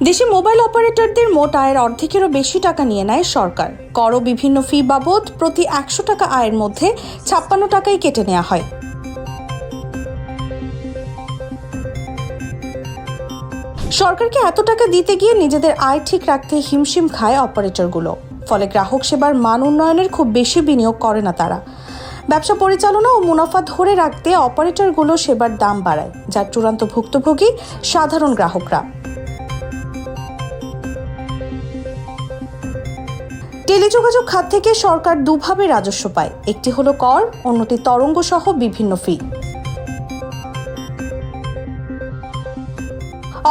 দেশে মোবাইল অপারেটরদের মোট আয়ের অর্ধেকেরও বেশি টাকা নিয়ে নেয় সরকার। কর ও বিভিন্ন ফি বাবদ প্রতি ১০০ টাকা আয়ের মধ্যে ৫৬ টাকাই কেটে নেওয়া হয়। সরকারকে এত টাকা দিতে গিয়ে নিজেদের আয় ঠিক রাখতে হিমশিম খায় অপারেটরগুলো। ফলে গ্রাহক সেবার মান উন্নয়নের খুব বেশি বিনিয়োগ করে না তারা। ব্যবসা পরিচালনা ও মুনাফা ধরে রাখতে অপারেটরগুলো সেবার দাম বাড়ায়, যার চূড়ান্ত ভুক্তভোগী সাধারণ গ্রাহকরা। টেলিযোগাযোগ খাত থেকে সরকার দুভাবে রাজস্ব পায়, একটি হলো কর, অন্যটি তরঙ্গ সহ বিভিন্ন ফি।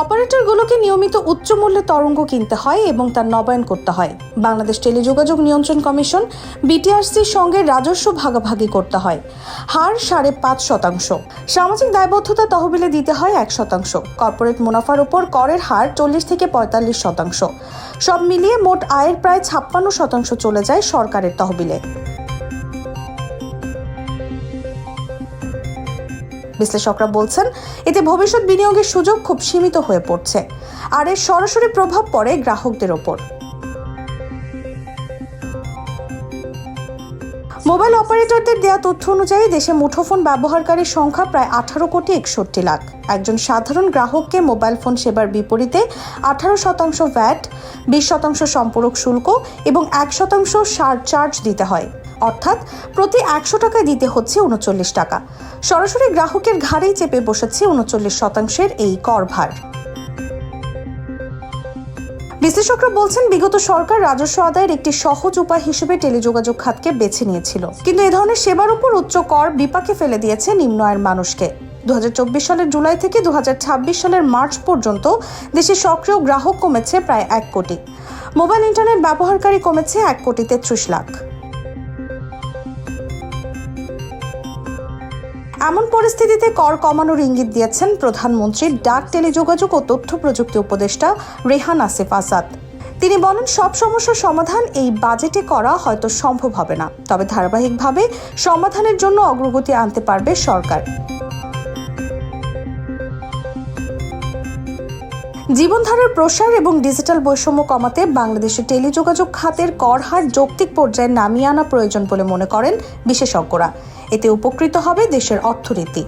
অপারেটরগুলোকে নিয়মিত উচ্চ মূল্যে তরঙ্গ কিনতে হয় এবং তার নবায়ন করতে হয়। বাংলাদেশ টেলিযোগাযোগ নিয়ন্ত্রণ কমিশন বিটিআরসির সঙ্গে রাজস্ব ভাগাভাগি করতে হয়। হার ৫.৫%। সামাজিক দায়বদ্ধতা তহবিলে দিতে হয় ১%। কর্পোরেট মুনাফার উপর করের হার ৪০ থেকে ৪৫%। সব মিলিয়ে মোট আয়ের প্রায় ৫৬% চলে যায় সরকারের তহবিলে। বিশ্লেষকরা বলছেন, এতে ভবিষ্যৎ বিনিয়োগের সুযোগ খুব সীমিত হয়ে পড়ছে, আর এর সরাসরি প্রভাব পড়ে গ্রাহকদের ওপর। মোবাইল অপারেটরদের দেয়া তথ্য অনুযায়ী দেশে মুঠোফোন ব্যবহারকারীর সংখ্যা প্রায় ১৮,৬১,০০,০০০। একজন সাধারণ গ্রাহককে মোবাইল ফোন সেবার বিপরীতে ১৮% ভ্যাট, ২০% সম্পূরক শুল্ক এবং ১% সারচার্জ দিতে হয়। অর্থাৎ প্রতি ১০০ টাকায় দিতে হচ্ছে ৩৯ টাকা। সরাসরি গ্রাহকের ঘাড়েই চেপে বসেছে ৩৯% এই কর ভার। বিশ্লেষকরা বলছেন, বিগত সরকার রাজস্ব আদায়ের একটি সহজ উপায় হিসেবে টেলিযোগাযোগ খাতকে বেছে নিয়েছিল, কিন্তু এ ধরনের সেবার উপর উচ্চ কর বিপাকে ফেলে দিয়েছে নিম্ন আয়ের মানুষকে। ২০২৪ সালের জুলাই থেকে ২০২৬ সালের মার্চ পর্যন্ত দেশে সক্রিয় গ্রাহক কমেছে প্রায় ১ কোটি। মোবাইল ইন্টারনেট ব্যবহারকারী কমেছে ১,৩৩,০০,০০০। এমন পরিস্থিতিতে কর কমানোর ইঙ্গিত দিয়েছেন প্রধানমন্ত্রী ডাক, টেলিযোগাযোগ ও তথ্য প্রযুক্তি উপদেষ্টা রেহান আসিফ আসাদ। তিনি বলেন, সব সমস্যার সমাধান এই বাজেটে করা হয়তো সম্ভব হবে না, তবে ধারাবাহিকভাবে সমাধানের জন্য অগ্রগতি আনতে পারবে সরকার। জীবনধারার প্রসার এবং ডিজিটাল বৈষম্য কমাতে বাংলাদেশের টেলিযোগাযোগ খাতের কর হার যৌক্তিক পর্যায়ে নামিয়ে আনা প্রয়োজন বলে মনে করেন বিশেষজ্ঞরা। এতে উপকৃত হবে দেশের অর্থনীতি।